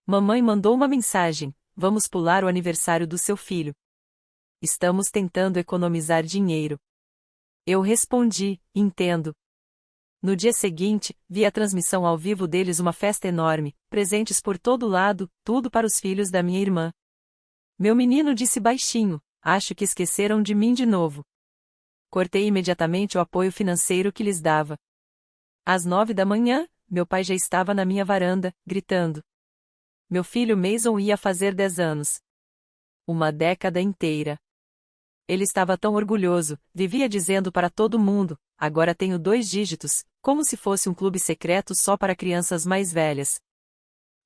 Mamãe mandou uma mensagem: vamos pular o aniversário do seu filho. Estamos tentando economizar dinheiro. Eu respondi: entendo. No dia seguinte, vi a transmissão ao vivo deles, uma festa enorme, presentes por todo lado, tudo para os filhos da minha irmã. Meu menino disse baixinho: acho que esqueceram de mim de novo. Cortei imediatamente o apoio financeiro que lhes dava. Às 9 da manhã, meu pai já estava na minha varanda, gritando. Meu filho Mason ia fazer 10 anos. Uma década inteira. Ele estava tão orgulhoso, vivia dizendo para todo mundo: agora tenho 2 dígitos, como se fosse um clube secreto só para crianças mais velhas.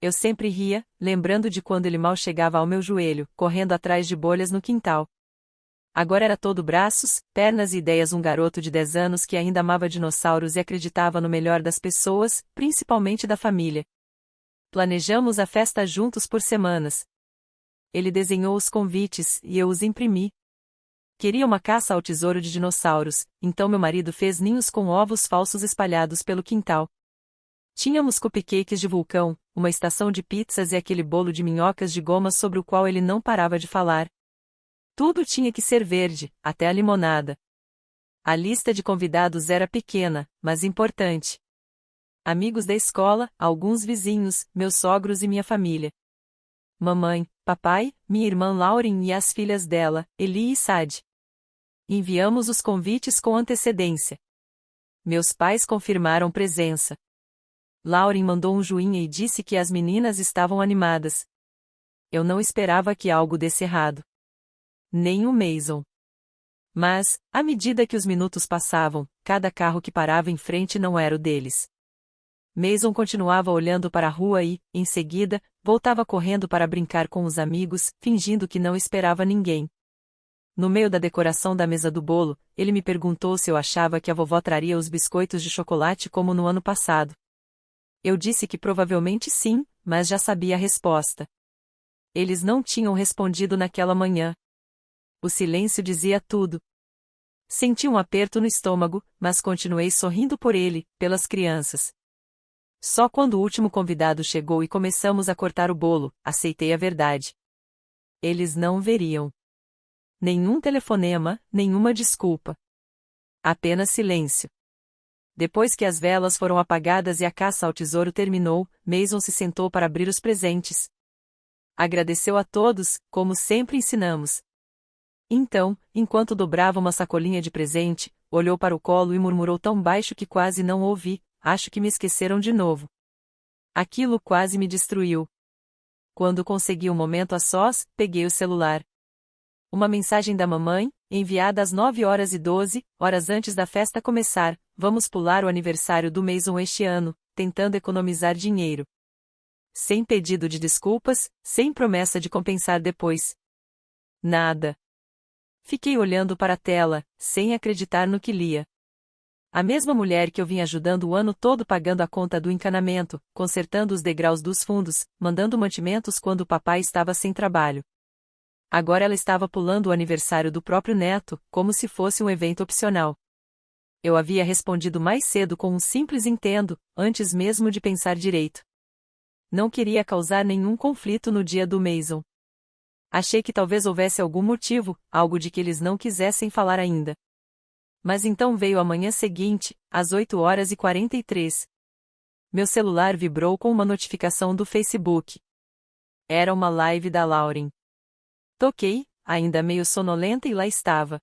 Eu sempre ria, lembrando de quando ele mal chegava ao meu joelho, correndo atrás de bolhas no quintal. Agora era todo braços, pernas e ideias, um garoto de 10 anos que ainda amava dinossauros e acreditava no melhor das pessoas, principalmente da família. Planejamos a festa juntos por semanas. Ele desenhou os convites e eu os imprimi. Queria uma caça ao tesouro de dinossauros, então meu marido fez ninhos com ovos falsos espalhados pelo quintal. Tínhamos cupcakes de vulcão, uma estação de pizzas e aquele bolo de minhocas de goma sobre o qual ele não parava de falar. Tudo tinha que ser verde, até a limonada. A lista de convidados era pequena, mas importante. Amigos da escola, alguns vizinhos, meus sogros e minha família. Mamãe, papai, minha irmã Lauren e as filhas dela, Eli e Sad. Enviamos os convites com antecedência. Meus pais confirmaram presença. Lauren mandou um joinha e disse que as meninas estavam animadas. Eu não esperava que algo desse errado. Nem o Mason. Mas, à medida que os minutos passavam, cada carro que parava em frente não era o deles. Mason continuava olhando para a rua e, em seguida, voltava correndo para brincar com os amigos, fingindo que não esperava ninguém. No meio da decoração da mesa do bolo, ele me perguntou se eu achava que a vovó traria os biscoitos de chocolate como no ano passado. Eu disse que provavelmente sim, mas já sabia a resposta. Eles não tinham respondido naquela manhã. O silêncio dizia tudo. Senti um aperto no estômago, mas continuei sorrindo por ele, pelas crianças. Só quando o último convidado chegou e começamos a cortar o bolo, aceitei a verdade. Eles não veriam. Nenhum telefonema, nenhuma desculpa. Apenas silêncio. Depois que as velas foram apagadas e a caça ao tesouro terminou, Mason se sentou para abrir os presentes. Agradeceu a todos, como sempre ensinamos. Então, enquanto dobrava uma sacolinha de presente, olhou para o colo e murmurou tão baixo que quase não ouvi: acho que me esqueceram de novo. Aquilo quase me destruiu. Quando consegui um momento a sós, peguei o celular. Uma mensagem da mamãe, enviada às 9h12, horas antes da festa começar: vamos pular o aniversário do Mason este ano, tentando economizar dinheiro. Sem pedido de desculpas, sem promessa de compensar depois. Nada. Fiquei olhando para a tela, sem acreditar no que lia. A mesma mulher que eu vinha ajudando o ano todo pagando a conta do encanamento, consertando os degraus dos fundos, mandando mantimentos quando o papai estava sem trabalho. Agora ela estava pulando o aniversário do próprio neto, como se fosse um evento opcional. Eu havia respondido mais cedo com um simples entendo, antes mesmo de pensar direito. Não queria causar nenhum conflito no dia do Mason. Achei que talvez houvesse algum motivo, algo de que eles não quisessem falar ainda. Mas então veio a manhã seguinte, às 8h43. Meu celular vibrou com uma notificação do Facebook. Era uma live da Lauren. Toquei, ainda meio sonolenta, e lá estava.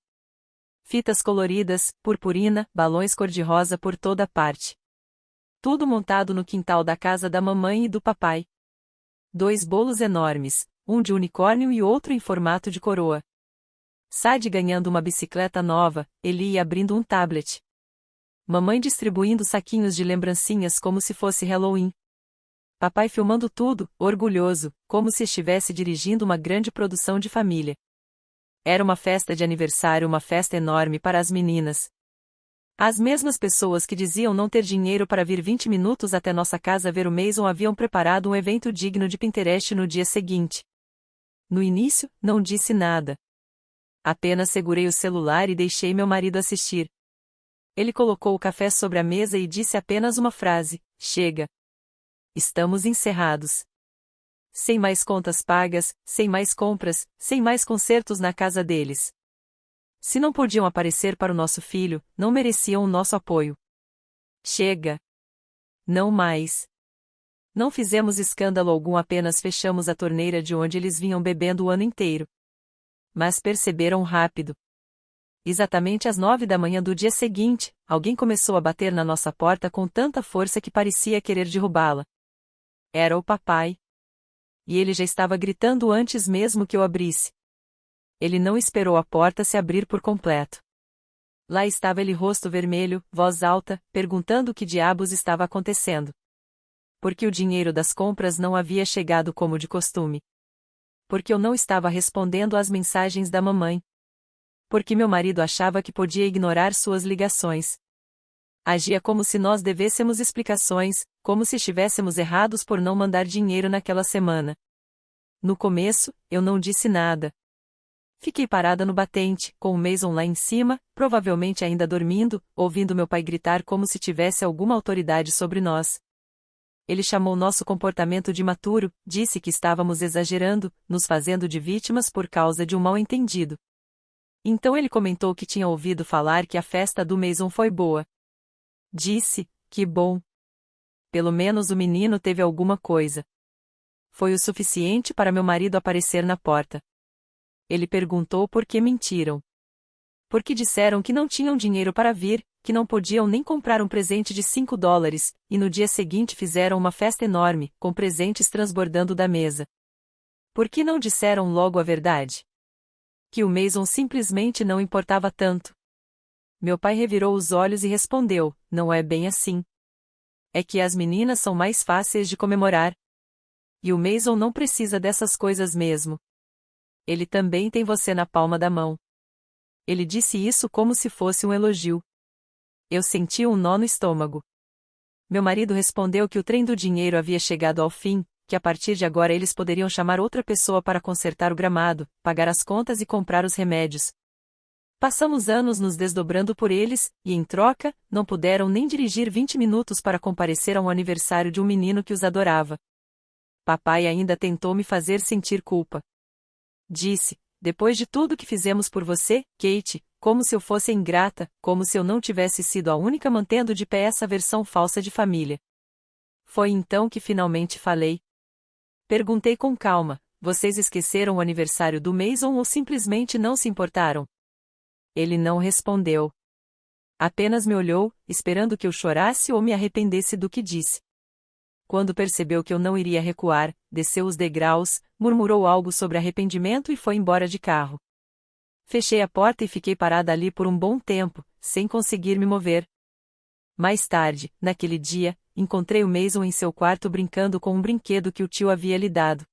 Fitas coloridas, purpurina, balões cor-de-rosa por toda parte. Tudo montado no quintal da casa da mamãe e do papai. 2 bolos enormes, um de unicórnio e outro em formato de coroa. Sad ganhando uma bicicleta nova, Eli abrindo um tablet. Mamãe distribuindo saquinhos de lembrancinhas como se fosse Halloween. Papai filmando tudo, orgulhoso, como se estivesse dirigindo uma grande produção de família. Era uma festa de aniversário, uma festa enorme para as meninas. As mesmas pessoas que diziam não ter dinheiro para vir 20 minutos até nossa casa ver o Mason haviam preparado um evento digno de Pinterest no dia seguinte. No início, não disse nada. Apenas segurei o celular e deixei meu marido assistir. Ele colocou o café sobre a mesa e disse apenas uma frase: chega. Estamos encerrados. sem mais contas pagas, sem mais compras, sem mais concertos na casa deles. Se não podiam aparecer para o nosso filho, não mereciam o nosso apoio. Chega! Não mais! Não fizemos escândalo algum, apenas fechamos a torneira de onde eles vinham bebendo o ano inteiro. Mas perceberam rápido. Exatamente às 9 da manhã do dia seguinte, alguém começou a bater na nossa porta com tanta força que parecia querer derrubá-la. Era o papai. E ele já estava gritando antes mesmo que eu abrisse. Ele não esperou a porta se abrir por completo. Lá estava ele, rosto vermelho, voz alta, perguntando o que diabos estava acontecendo. Porque o dinheiro das compras não havia chegado como de costume. Porque eu não estava respondendo às mensagens da mamãe. Porque meu marido achava que podia ignorar suas ligações. Agia como se nós devêssemos explicações, como se estivéssemos errados por não mandar dinheiro naquela semana. No começo, eu não disse nada. Fiquei parada no batente, com o Mason lá em cima, provavelmente ainda dormindo, ouvindo meu pai gritar como se tivesse alguma autoridade sobre nós. Ele chamou nosso comportamento de imaturo, disse que estávamos exagerando, nos fazendo de vítimas por causa de um mal-entendido. Então ele comentou que tinha ouvido falar que a festa do Mason foi boa. Disse, que bom. Pelo menos o menino teve alguma coisa. Foi o suficiente para meu marido aparecer na porta. Ele perguntou por que mentiram. Porque disseram que não tinham dinheiro para vir, que não podiam nem comprar um presente de $5, e no dia seguinte fizeram uma festa enorme, com presentes transbordando da mesa. Por que não disseram logo a verdade? Que o Mason simplesmente não importava tanto. Meu pai revirou os olhos e respondeu, não é bem assim. É que as meninas são mais fáceis de comemorar. E o Mason não precisa dessas coisas mesmo. Ele também tem você na palma da mão. Ele disse isso como se fosse um elogio. Eu senti um nó no estômago. Meu marido respondeu que o trem do dinheiro havia chegado ao fim, que a partir de agora eles poderiam chamar outra pessoa para consertar o gramado, pagar as contas e comprar os remédios. Passamos anos nos desdobrando por eles, e em troca, não puderam nem dirigir 20 minutos para comparecer a um aniversário de um menino que os adorava. Papai ainda tentou me fazer sentir culpa. Disse, depois de tudo que fizemos por você, Kate, como se eu fosse ingrata, como se eu não tivesse sido a única mantendo de pé essa versão falsa de família. Foi então que finalmente falei. Perguntei com calma, vocês esqueceram o aniversário do Mason ou simplesmente não se importaram? Ele não respondeu. Apenas me olhou, esperando que eu chorasse ou me arrependesse do que disse. Quando percebeu que eu não iria recuar, desceu os degraus, murmurou algo sobre arrependimento e foi embora de carro. Fechei a porta e fiquei parada ali por um bom tempo, sem conseguir me mover. Mais tarde, naquele dia, encontrei o Mason em seu quarto brincando com um brinquedo que o tio havia lhe dado.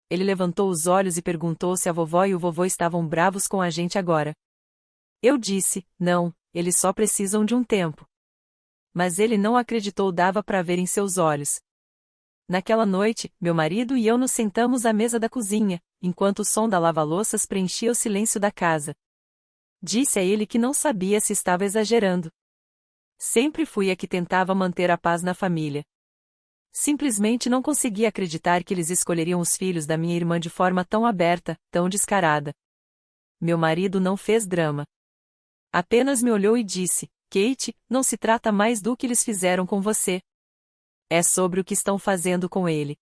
Ele levantou os olhos e perguntou se a vovó e o vovô estavam bravos com a gente agora. Eu disse, não, eles só precisam de um tempo. Mas ele não acreditou, dava para ver em seus olhos. Naquela noite, meu marido e eu nos sentamos à mesa da cozinha, enquanto o som da lava-louças preenchia o silêncio da casa. Disse a ele que não sabia se estava exagerando. Sempre fui a que tentava manter a paz na família. Simplesmente não conseguia acreditar que eles escolheriam os filhos da minha irmã de forma tão aberta, tão descarada. Meu marido não fez drama. Apenas me olhou e disse, Kate, não se trata mais do que eles fizeram com você. É sobre o que estão fazendo com ele.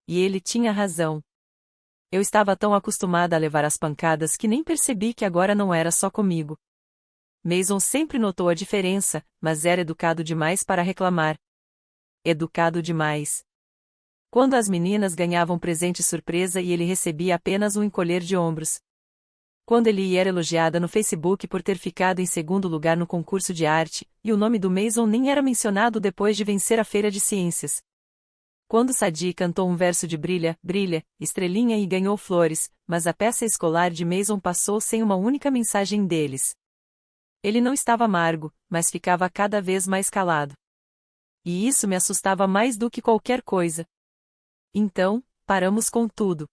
E ele tinha razão. Eu estava tão acostumada a levar as pancadas que nem percebi que agora não era só comigo. Mason sempre notou a diferença, mas era educado demais para reclamar. Educado demais. Quando as meninas ganhavam presente surpresa e ele recebia apenas um encolher de ombros. Quando ele era elogiada no Facebook por ter ficado em segundo lugar no concurso de arte, e o nome do Mason nem era mencionado depois de vencer a feira de ciências. Quando Sadie cantou um verso de Brilha, Brilha, Estrelinha e ganhou flores, mas a peça escolar de Mason passou sem uma única mensagem deles. Ele não estava amargo, mas ficava cada vez mais calado. E isso me assustava mais do que qualquer coisa. Então, paramos com tudo.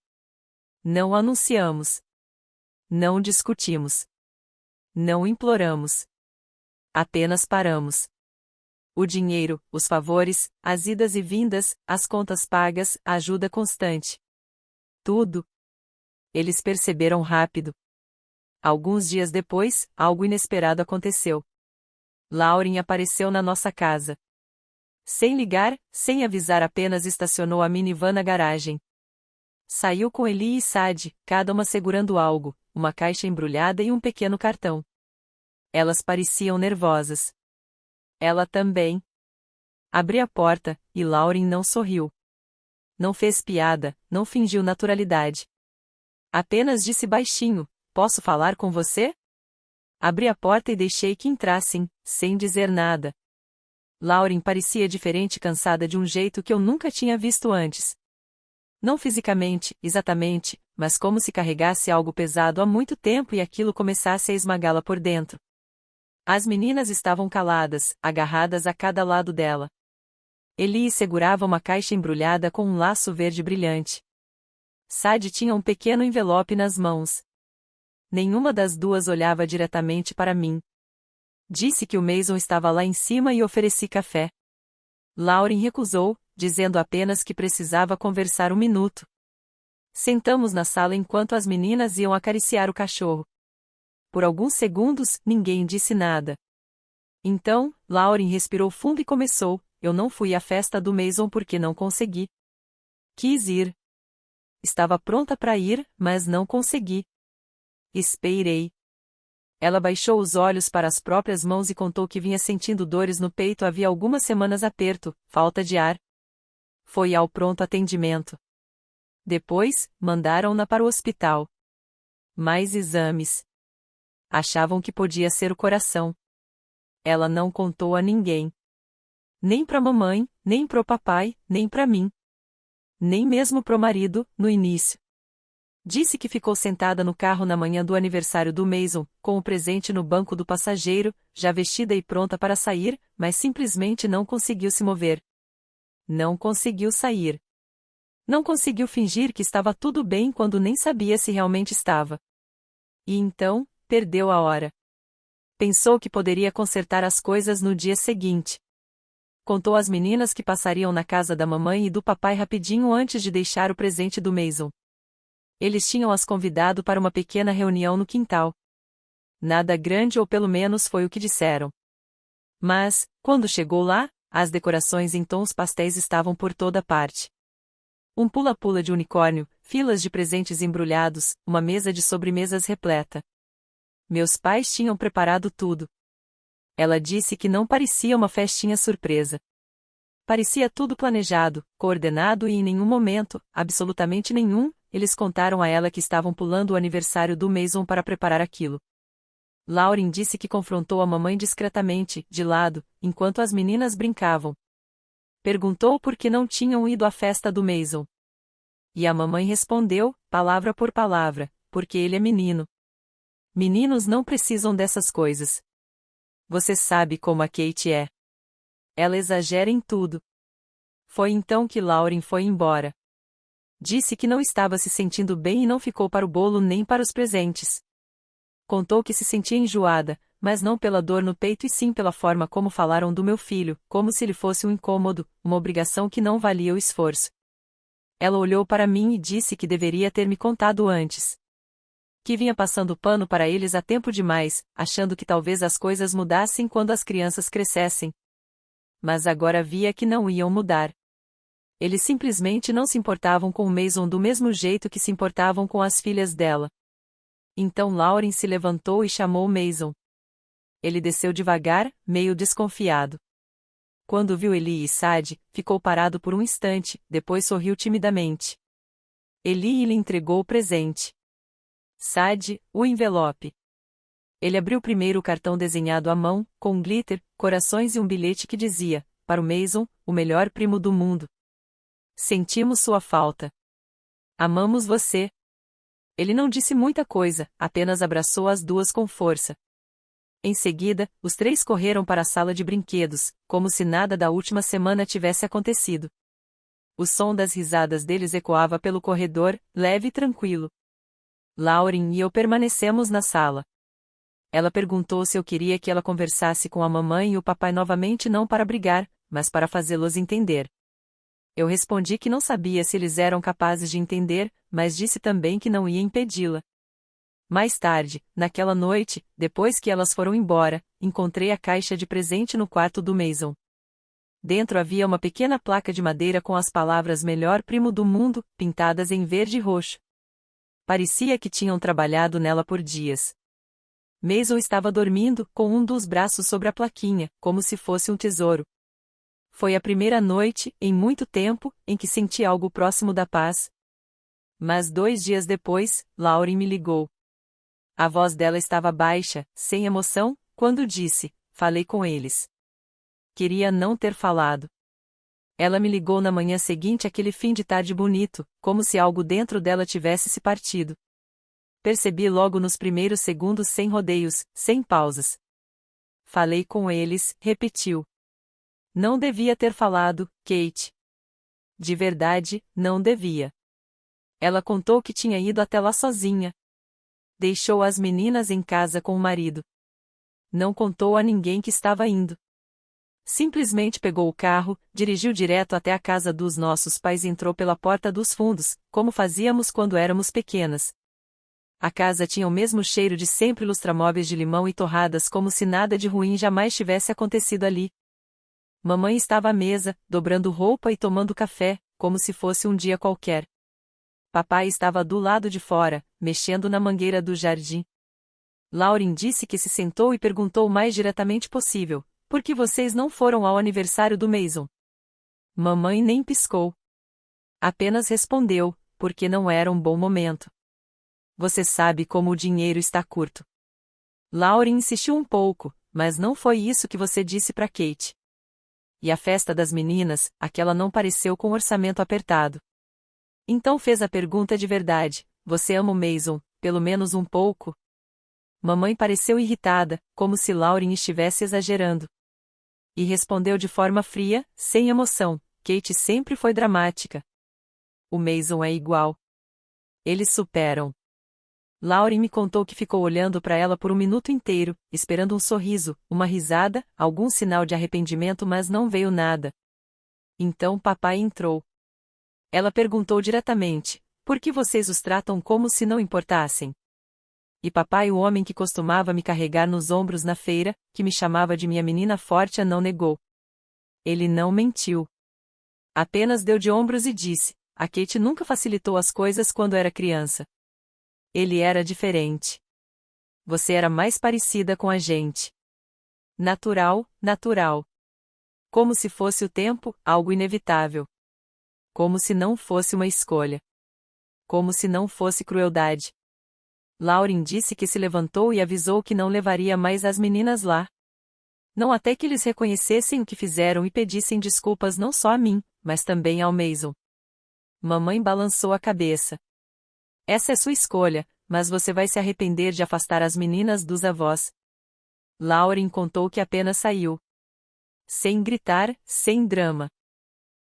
Não anunciamos. Não discutimos. Não imploramos. Apenas paramos. O dinheiro, os favores, as idas e vindas, as contas pagas, a ajuda constante. Tudo. Eles perceberam rápido. Alguns dias depois, algo inesperado aconteceu. Lauren apareceu na nossa casa. Sem ligar, sem avisar, apenas estacionou a minivan na garagem. Saiu com Eli e Sadi, cada uma segurando algo, uma caixa embrulhada e um pequeno cartão. Elas pareciam nervosas. Ela também. Abri a porta, e Lauren não sorriu. Não fez piada, não fingiu naturalidade. Apenas disse baixinho: "Posso falar com você?" Abri a porta e deixei que entrassem, sem dizer nada. Lauren parecia diferente e cansada de um jeito que eu nunca tinha visto antes. Não fisicamente, exatamente, mas como se carregasse algo pesado há muito tempo e aquilo começasse a esmagá-la por dentro. As meninas estavam caladas, agarradas a cada lado dela. Eli segurava uma caixa embrulhada com um laço verde brilhante. Sadi tinha um pequeno envelope nas mãos. Nenhuma das duas olhava diretamente para mim. Disse que o Mason estava lá em cima e ofereci café. Lauren recusou, dizendo apenas que precisava conversar um minuto. Sentamos na sala enquanto as meninas iam acariciar o cachorro. Por alguns segundos, ninguém disse nada. Então, Lauren respirou fundo e começou: "Eu não fui à festa do Mason porque não consegui. Quis ir. Estava pronta para ir, mas não consegui. Esperei." Ela baixou os olhos para as próprias mãos e contou que vinha sentindo dores no peito havia algumas semanas, aperto, falta de ar. Foi ao pronto atendimento. Depois, mandaram-na para o hospital. Mais exames. Achavam que podia ser o coração. Ela não contou a ninguém. Nem para mamãe, nem pro papai, nem para mim. Nem mesmo pro marido, no início. Disse que ficou sentada no carro na manhã do aniversário do Mason, com o presente no banco do passageiro, já vestida e pronta para sair, mas simplesmente não conseguiu se mover. Não conseguiu sair. Não conseguiu fingir que estava tudo bem quando nem sabia se realmente estava. E então, perdeu a hora. Pensou que poderia consertar as coisas no dia seguinte. Contou às meninas que passariam na casa da mamãe e do papai rapidinho antes de deixar o presente do Mason. Eles tinham as convidado para uma pequena reunião no quintal. Nada grande, ou pelo menos foi o que disseram. Mas, quando chegou lá, as decorações em tons pastéis estavam por toda parte. Um pula-pula de unicórnio, filas de presentes embrulhados, uma mesa de sobremesas repleta. Meus pais tinham preparado tudo. Ela disse que não parecia uma festinha surpresa. Parecia tudo planejado, coordenado e em nenhum momento, absolutamente nenhum, eles contaram a ela que estavam pulando o aniversário do Mason para preparar aquilo. Lauren disse que confrontou a mamãe discretamente, de lado, enquanto as meninas brincavam. Perguntou por que não tinham ido à festa do Mason. E a mamãe respondeu, palavra por palavra: "Porque ele é menino. Meninos não precisam dessas coisas. Você sabe como a Kate é. Ela exagera em tudo." Foi então que Lauren foi embora. Disse que não estava se sentindo bem e não ficou para o bolo nem para os presentes. Contou que se sentia enjoada, mas não pela dor no peito e sim pela forma como falaram do meu filho, como se ele fosse um incômodo, uma obrigação que não valia o esforço. Ela olhou para mim e disse que deveria ter me contado antes. Que vinha passando pano para eles há tempo demais, achando que talvez as coisas mudassem quando as crianças crescessem. Mas agora via que não iam mudar. Eles simplesmente não se importavam com o Mason do mesmo jeito que se importavam com as filhas dela. Então Lauren se levantou e chamou Mason. Ele desceu devagar, meio desconfiado. Quando viu Eli e Sadi, ficou parado por um instante, depois sorriu timidamente. Eli lhe entregou o presente. Sadi, o envelope. Ele abriu primeiro o cartão desenhado à mão, com glitter, corações e um bilhete que dizia: "Para o Mason, o melhor primo do mundo. Sentimos sua falta. Amamos você." Ele não disse muita coisa, apenas abraçou as duas com força. Em seguida, os três correram para a sala de brinquedos, como se nada da última semana tivesse acontecido. O som das risadas deles ecoava pelo corredor, leve e tranquilo. Lauren e eu permanecemos na sala. Ela perguntou se eu queria que ela conversasse com a mamãe e o papai novamente, não para brigar, mas para fazê-los entender. Eu respondi que não sabia se eles eram capazes de entender, mas disse também que não ia impedi-la. Mais tarde, naquela noite, depois que elas foram embora, encontrei a caixa de presente no quarto do Mason. Dentro havia uma pequena placa de madeira com as palavras "Melhor primo do mundo", pintadas em verde e roxo. Parecia que tinham trabalhado nela por dias. Mason estava dormindo, com um dos braços sobre a plaquinha, como se fosse um tesouro. Foi a primeira noite, em muito tempo, em que senti algo próximo da paz. Mas 2 dias depois, Lauren me ligou. A voz dela estava baixa, sem emoção, quando disse: "Falei com eles." Queria não ter falado. Ela me ligou na manhã seguinte, aquele fim de tarde bonito, como se algo dentro dela tivesse se partido. Percebi logo nos primeiros segundos, sem rodeios, sem pausas. "Falei com eles", repetiu. Não devia ter falado, Kate. De verdade, não devia. Ela contou que tinha ido até lá sozinha. Deixou as meninas em casa com o marido. Não contou a ninguém que estava indo. Simplesmente pegou o carro, dirigiu direto até a casa dos nossos pais e entrou pela porta dos fundos, como fazíamos quando éramos pequenas. A casa tinha o mesmo cheiro de sempre, lustramóveis de limão e torradas, como se nada de ruim jamais tivesse acontecido ali. Mamãe estava à mesa, dobrando roupa e tomando café, como se fosse um dia qualquer. Papai estava do lado de fora, mexendo na mangueira do jardim. Lauren disse que se sentou e perguntou o mais diretamente possível: "Por que vocês não foram ao aniversário do Mason?" Mamãe nem piscou. Apenas respondeu: "Porque não era um bom momento. Você sabe como o dinheiro está curto." Lauren insistiu um pouco: "Mas não foi isso que você disse para Kate." E a festa das meninas, aquela não pareceu com orçamento apertado. Então fez a pergunta de verdade: "Você ama o Mason, pelo menos um pouco?" Mamãe pareceu irritada, como se Lauren estivesse exagerando. E respondeu de forma fria, sem emoção: "Kate sempre foi dramática. O Mason é igual. Eles superam." Lauren me contou que ficou olhando para ela por um minuto inteiro, esperando um sorriso, uma risada, algum sinal de arrependimento, mas não veio nada. Então papai entrou. Ela perguntou diretamente: "Por que vocês os tratam como se não importassem?" E papai, o homem que costumava me carregar nos ombros na feira, que me chamava de minha menina forte, não negou. Ele não mentiu. Apenas deu de ombros e disse: "A Kate nunca facilitou as coisas quando era criança. Ele era diferente. Você era mais parecida com a gente. Natural, natural. Como se fosse o tempo, algo inevitável. Como se não fosse uma escolha. Como se não fosse crueldade." Lauren disse que se levantou e avisou que não levaria mais as meninas lá. Não até que eles reconhecessem o que fizeram e pedissem desculpas não só a mim, mas também ao Mason. Mamãe balançou a cabeça. "Essa é sua escolha, mas você vai se arrepender de afastar as meninas dos avós." Lauren contou que apenas saiu. Sem gritar, sem drama.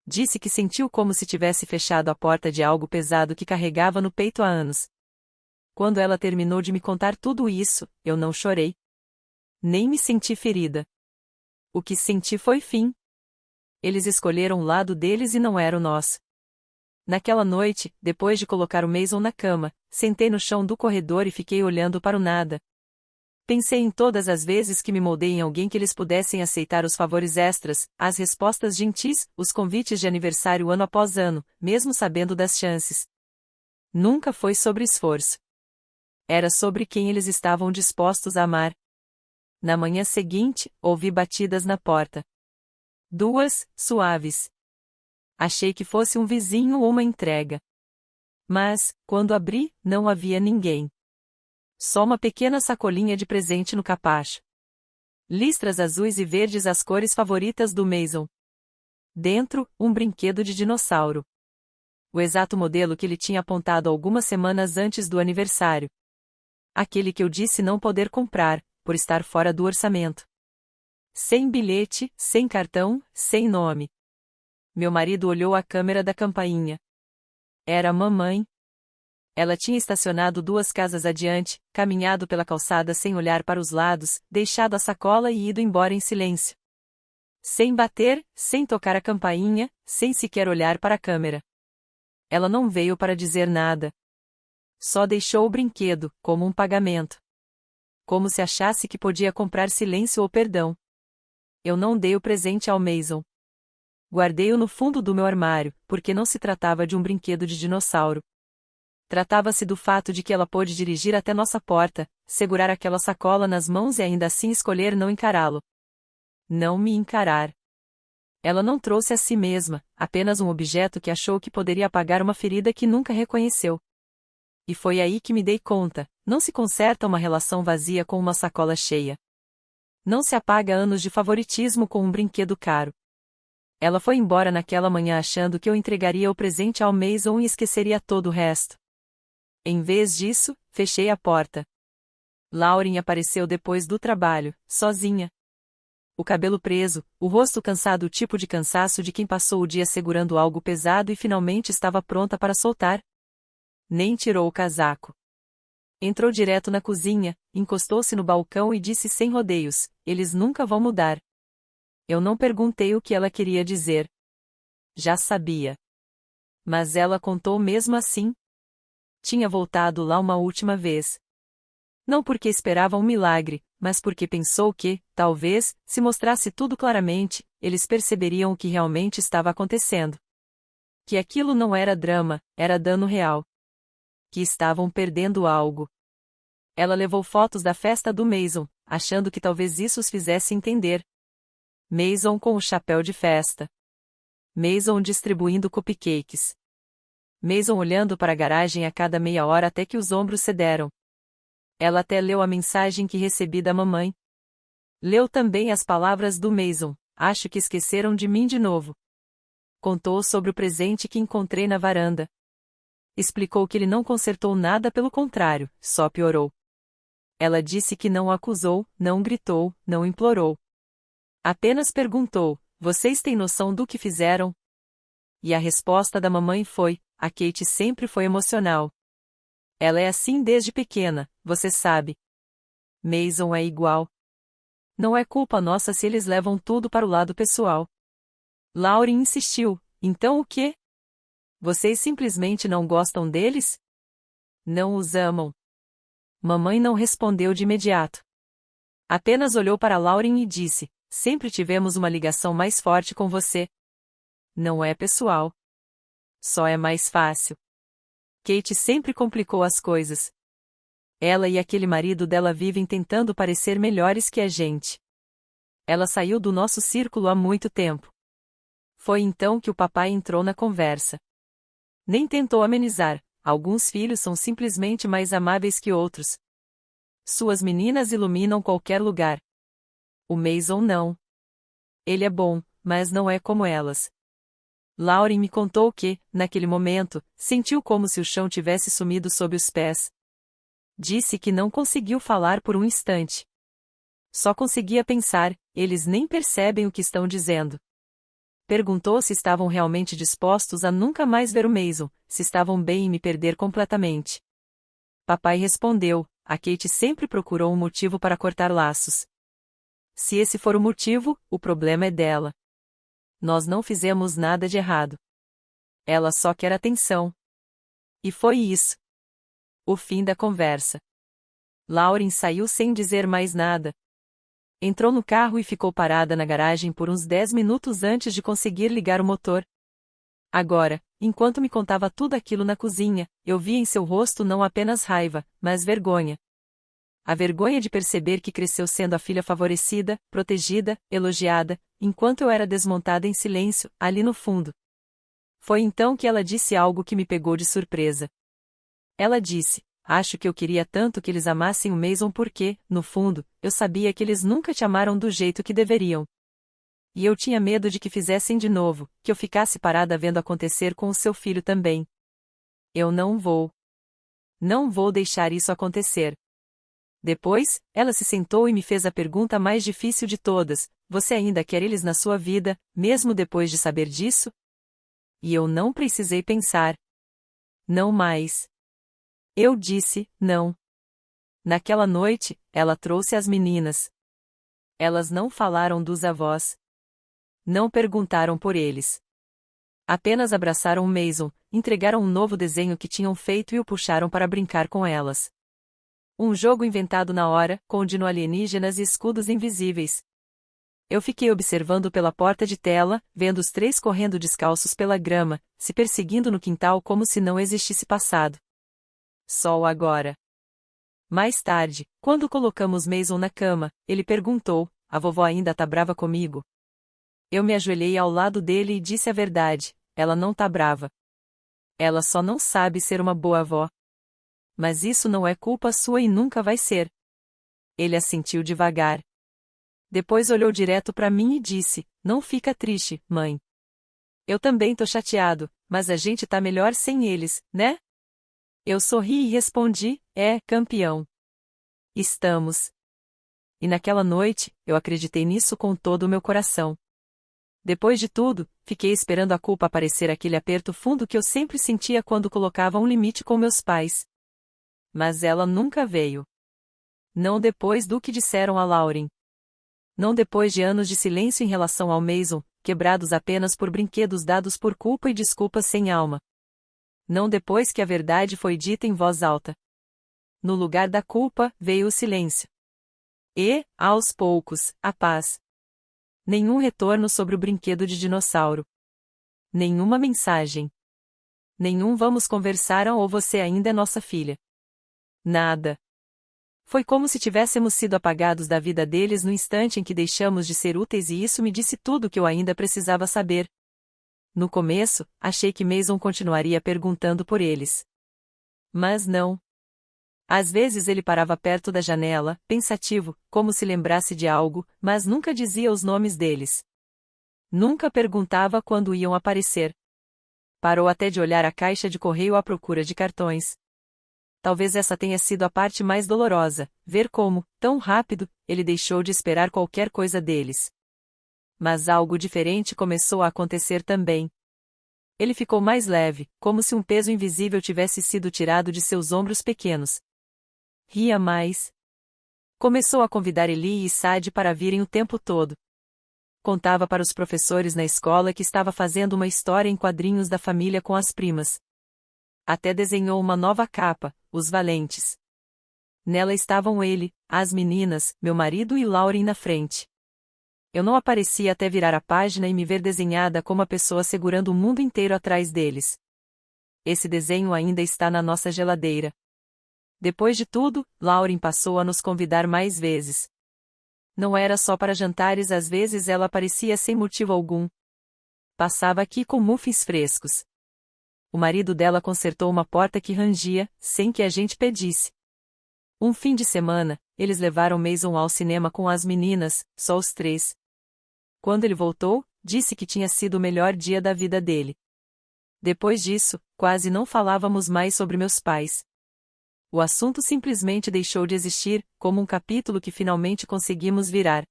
Disse que sentiu como se tivesse fechado a porta de algo pesado que carregava no peito há anos. Quando ela terminou de me contar tudo isso, eu não chorei. Nem me senti ferida. O que senti foi fim. Eles escolheram o lado deles e não era o nosso. Naquela noite, depois de colocar o Mason na cama, sentei no chão do corredor e fiquei olhando para o nada. Pensei em todas as vezes que me moldei em alguém que eles pudessem aceitar os favores extras, as respostas gentis, os convites de aniversário ano após ano, mesmo sabendo das chances. Nunca foi sobre esforço. Era sobre quem eles estavam dispostos a amar. Na manhã seguinte, ouvi batidas na porta. 2, suaves. Achei que fosse um vizinho ou uma entrega. Mas, quando abri, não havia ninguém. Só uma pequena sacolinha de presente no capacho. Listras azuis e verdes, as cores favoritas do Mason. Dentro, um brinquedo de dinossauro. O exato modelo que ele tinha apontado algumas semanas antes do aniversário. Aquele que eu disse não poder comprar, por estar fora do orçamento. Sem bilhete, sem cartão, sem nome. Meu marido olhou a câmera da campainha. Era a mamãe. Ela tinha estacionado 2 casas adiante, caminhado pela calçada sem olhar para os lados, deixado a sacola e ido embora em silêncio. Sem bater, sem tocar a campainha, sem sequer olhar para a câmera. Ela não veio para dizer nada. Só deixou o brinquedo, como um pagamento. Como se achasse que podia comprar silêncio ou perdão. Eu não dei o presente ao Mason. Guardei-o no fundo do meu armário, porque não se tratava de um brinquedo de dinossauro. Tratava-se do fato de que ela pôde dirigir até nossa porta, segurar aquela sacola nas mãos e ainda assim escolher não encará-lo. Não me encarar. Ela não trouxe a si mesma, apenas um objeto que achou que poderia apagar uma ferida que nunca reconheceu. E foi aí que me dei conta, não se conserta uma relação vazia com uma sacola cheia. Não se apaga anos de favoritismo com um brinquedo caro. Ela foi embora naquela manhã achando que eu entregaria o presente ao Mason e esqueceria todo o resto. Em vez disso, fechei a porta. Lauren apareceu depois do trabalho, sozinha. O cabelo preso, o rosto cansado, o tipo de cansaço de quem passou o dia segurando algo pesado e finalmente estava pronta para soltar. Nem tirou o casaco. Entrou direto na cozinha, encostou-se no balcão e disse sem rodeios: "Eles nunca vão mudar." Eu não perguntei o que ela queria dizer. Já sabia. Mas ela contou mesmo assim. Tinha voltado lá uma última vez. Não porque esperava um milagre, mas porque pensou que, talvez, se mostrasse tudo claramente, eles perceberiam o que realmente estava acontecendo. Que aquilo não era drama, era dano real. Que estavam perdendo algo. Ela levou fotos da festa do Mason, achando que talvez isso os fizesse entender. Mason com o chapéu de festa. Mason distribuindo cupcakes. Mason olhando para a garagem a cada meia hora até que os ombros cederam. Ela até leu a mensagem que recebi da mamãe. Leu também as palavras do Mason: "Acho que esqueceram de mim de novo." Contou sobre o presente que encontrei na varanda. Explicou que ele não consertou nada, pelo contrário, só piorou. Ela disse que não o acusou, não gritou, não implorou. Apenas perguntou: "Vocês têm noção do que fizeram?" E a resposta da mamãe foi: "A Kate sempre foi emocional. Ela é assim desde pequena, você sabe. Mason é igual. Não é culpa nossa se eles levam tudo para o lado pessoal." Lauren insistiu: "Então o quê? Vocês simplesmente não gostam deles? Não os amam?" Mamãe não respondeu de imediato. Apenas olhou para Lauren e disse: "Sempre tivemos uma ligação mais forte com você. Não é pessoal. Só é mais fácil. Kate sempre complicou as coisas. Ela e aquele marido dela vivem tentando parecer melhores que a gente. Ela saiu do nosso círculo há muito tempo." Foi então que o papai entrou na conversa. Nem tentou amenizar: "Alguns filhos são simplesmente mais amáveis que outros. Suas meninas iluminam qualquer lugar. O Mason não. Ele é bom, mas não é como elas." Lauren me contou que, naquele momento, sentiu como se o chão tivesse sumido sob os pés. Disse que não conseguiu falar por um instante. Só conseguia pensar: eles nem percebem o que estão dizendo. Perguntou se estavam realmente dispostos a nunca mais ver o Mason, se estavam bem em me perder completamente. Papai respondeu: "A Kate sempre procurou um motivo para cortar laços. Se esse for o motivo, o problema é dela. Nós não fizemos nada de errado. Ela só quer atenção." E foi isso. O fim da conversa. Lauren saiu sem dizer mais nada. Entrou no carro e ficou parada na garagem por uns 10 minutos antes de conseguir ligar o motor. Agora, enquanto me contava tudo aquilo na cozinha, eu via em seu rosto não apenas raiva, mas vergonha. A vergonha de perceber que cresceu sendo a filha favorecida, protegida, elogiada, enquanto eu era desmontada em silêncio, ali no fundo. Foi então que ela disse algo que me pegou de surpresa. Ela disse: "Acho que eu queria tanto que eles amassem o Mason porque, no fundo, eu sabia que eles nunca te amaram do jeito que deveriam. E eu tinha medo de que fizessem de novo, que eu ficasse parada vendo acontecer com o seu filho também. Eu não vou. Não vou deixar isso acontecer." Depois, ela se sentou e me fez a pergunta mais difícil de todas: "Você ainda quer eles na sua vida, mesmo depois de saber disso?" E eu não precisei pensar. Não mais. Eu disse, não. Naquela noite, ela trouxe as meninas. Elas não falaram dos avós. Não perguntaram por eles. Apenas abraçaram Mason, entregaram um novo desenho que tinham feito e o puxaram para brincar com elas. Um jogo inventado na hora, com dino alienígenas e escudos invisíveis. Eu fiquei observando pela porta de tela, vendo os três correndo descalços pela grama, se perseguindo no quintal como se não existisse passado. Só o agora. Mais tarde, quando colocamos Mason na cama, ele perguntou: a vovó ainda tá brava comigo? Eu me ajoelhei ao lado dele e disse a verdade: ela não tá brava. Ela só não sabe ser uma boa avó. Mas isso não é culpa sua e nunca vai ser. Ele assentiu devagar. Depois olhou direto para mim e disse: não fica triste, mãe. Eu também tô chateado, mas a gente tá melhor sem eles, né? Eu sorri e respondi: campeão. Estamos. E naquela noite, eu acreditei nisso com todo o meu coração. Depois de tudo, fiquei esperando a culpa aparecer, aquele aperto fundo que eu sempre sentia quando colocava um limite com meus pais. Mas ela nunca veio. Não depois do que disseram a Lauren. Não depois de anos de silêncio em relação ao Mason, quebrados apenas por brinquedos dados por culpa e desculpas sem alma. Não depois que a verdade foi dita em voz alta. No lugar da culpa, veio o silêncio. E, aos poucos, a paz. Nenhum retorno sobre o brinquedo de dinossauro. Nenhuma mensagem. Nenhum vamos conversar ou você ainda é nossa filha. Nada. Foi como se tivéssemos sido apagados da vida deles no instante em que deixamos de ser úteis, e isso me disse tudo o que eu ainda precisava saber. No começo, achei que Mason continuaria perguntando por eles. Mas não. Às vezes ele parava perto da janela, pensativo, como se lembrasse de algo, mas nunca dizia os nomes deles. Nunca perguntava quando iam aparecer. Parou até de olhar a caixa de correio à procura de cartões. Talvez essa tenha sido a parte mais dolorosa, ver como, tão rápido, ele deixou de esperar qualquer coisa deles. Mas algo diferente começou a acontecer também. Ele ficou mais leve, como se um peso invisível tivesse sido tirado de seus ombros pequenos. Ria mais. Começou a convidar Eli e Sadi para virem o tempo todo. Contava para os professores na escola que estava fazendo uma história em quadrinhos da família com as primas. Até desenhou uma nova capa, Os Valentes. Nela estavam ele, as meninas, meu marido e Lauren na frente. Eu não aparecia até virar a página e me ver desenhada como a pessoa segurando o mundo inteiro atrás deles. Esse desenho ainda está na nossa geladeira. Depois de tudo, Lauren passou a nos convidar mais vezes. Não era só para jantares, às vezes ela aparecia sem motivo algum. Passava aqui com muffins frescos. O marido dela consertou uma porta que rangia, sem que a gente pedisse. Um fim de semana, eles levaram Mason ao cinema com as meninas, só os três. Quando ele voltou, disse que tinha sido o melhor dia da vida dele. Depois disso, quase não falávamos mais sobre meus pais. O assunto simplesmente deixou de existir, como um capítulo que finalmente conseguimos virar.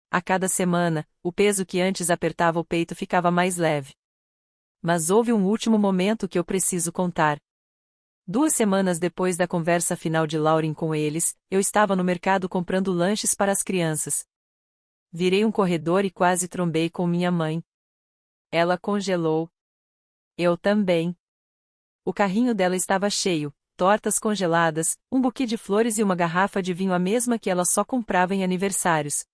A cada semana, o peso que antes apertava o peito ficava mais leve. Mas houve um último momento que eu preciso contar. 2 semanas depois da conversa final de Lauren com eles, eu estava no mercado comprando lanches para as crianças. Virei um corredor e quase trombei com minha mãe. Ela congelou. Eu também. O carrinho dela estava cheio, tortas congeladas, um buquê de flores e uma garrafa de vinho, a mesma que ela só comprava em aniversários.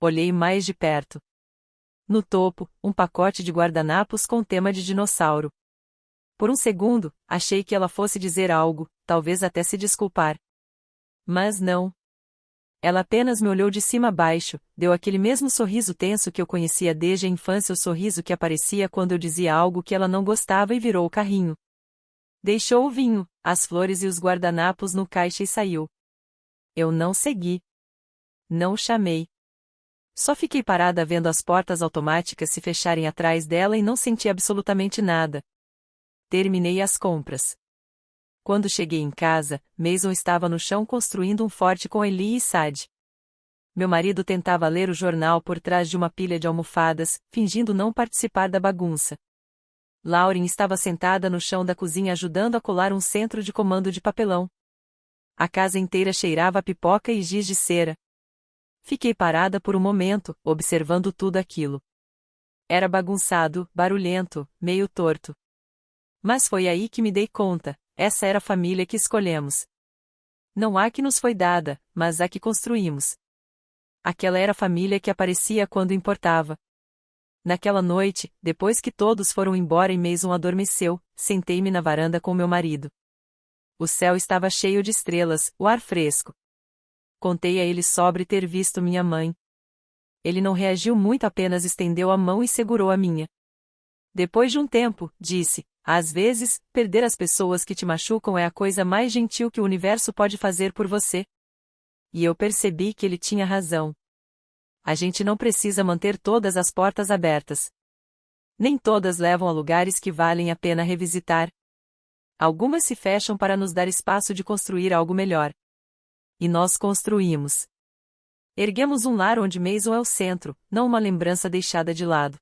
Olhei mais de perto. No topo, um pacote de guardanapos com tema de dinossauro. Por um segundo, achei que ela fosse dizer algo, talvez até se desculpar. Mas não. Ela apenas me olhou de cima a baixo, deu aquele mesmo sorriso tenso que eu conhecia desde a infância, o sorriso que aparecia quando eu dizia algo que ela não gostava, e virou o carrinho. Deixou o vinho, as flores e os guardanapos no caixa e saiu. Eu não segui. Não chamei. Só fiquei parada vendo as portas automáticas se fecharem atrás dela e não senti absolutamente nada. Terminei as compras. Quando cheguei em casa, Mason estava no chão construindo um forte com Eli e Sadi. Meu marido tentava ler o jornal por trás de uma pilha de almofadas, fingindo não participar da bagunça. Lauren estava sentada no chão da cozinha ajudando a colar um centro de comando de papelão. A casa inteira cheirava a pipoca e giz de cera. Fiquei parada por um momento, observando tudo aquilo. Era bagunçado, barulhento, meio torto. Mas foi aí que me dei conta, essa era a família que escolhemos. Não a que nos foi dada, mas a que construímos. Aquela era a família que aparecia quando importava. Naquela noite, depois que todos foram embora e Mason adormeceu, sentei-me na varanda com meu marido. O céu estava cheio de estrelas, o ar fresco. Contei a ele sobre ter visto minha mãe. Ele não reagiu muito, apenas estendeu a mão e segurou a minha. Depois de um tempo, disse, às vezes, perder as pessoas que te machucam é a coisa mais gentil que o universo pode fazer por você. E eu percebi que ele tinha razão. A gente não precisa manter todas as portas abertas. Nem todas levam a lugares que valem a pena revisitar. Algumas se fecham para nos dar espaço de construir algo melhor. E nós construímos. Erguemos um lar onde Mason é o centro, não uma lembrança deixada de lado.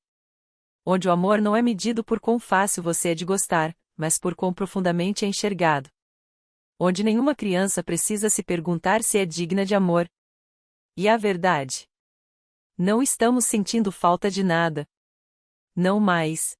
Onde o amor não é medido por quão fácil você é de gostar, mas por quão profundamente é enxergado. Onde nenhuma criança precisa se perguntar se é digna de amor. E a verdade? Não estamos sentindo falta de nada. Não mais.